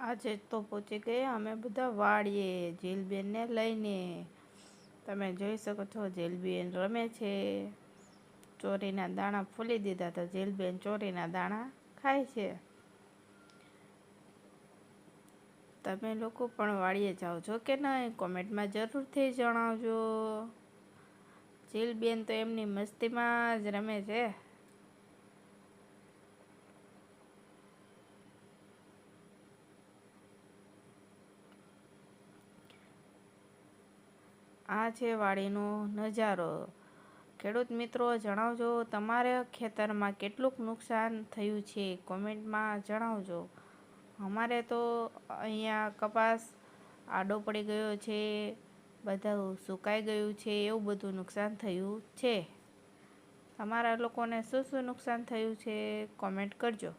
આજે તો પહોંચી ગયા અમે બધા વાડીએ જેલબેનને લઈને. તમે જોઈ શકો છો જેલબેન રમે છે. ચોરીના દાણા ફોલી દીધા તો જેલબેન ચોરીના દાણા ખાય છે. તમે લોકો પણ વાડીએ જાઓ છો કે નહીં? કોમેન્ટમાં જરૂરથી જણાવજો. જેલબેન તો એમની મસ્તીમાં જ રમે છે. આ છે વાડીનો નજારો. ખેડૂત મિત્રો જણાવજો તમારા ખેતરમાં કેટલુંક નુકસાન થયું છે, કોમેન્ટમાં જણાવજો. અમારે તો અહીંયા કપાસ આડો પડી ગયો છે, બધું સુકાઈ ગયું છે, એવું બધું નુકસાન થયું છે. તમારા લોકોને શું શું નુકસાન થયું છે કોમેન્ટ કરજો.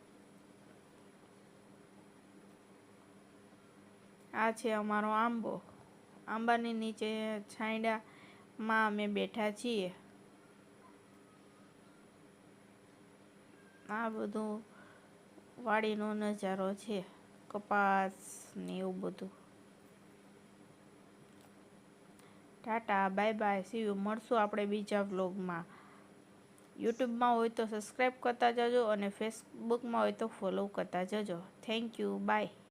આ છે અમારો આંબો. આંબાની નીચે છાંયડામાં અમે બેઠા છીએ. આ બધું વાડીનો નજારો છે, કપાસ ને એવું બધું. Tata, bye bye, C you. મળશું આપણે બીજા વ્લોગમાં. યુટ્યુબમાં હોય તો સબસ્ક્રાઈબ કરતા જજો અને ફેસબુકમાં હોય તો ફોલો કરતા જજો. Thank you, by.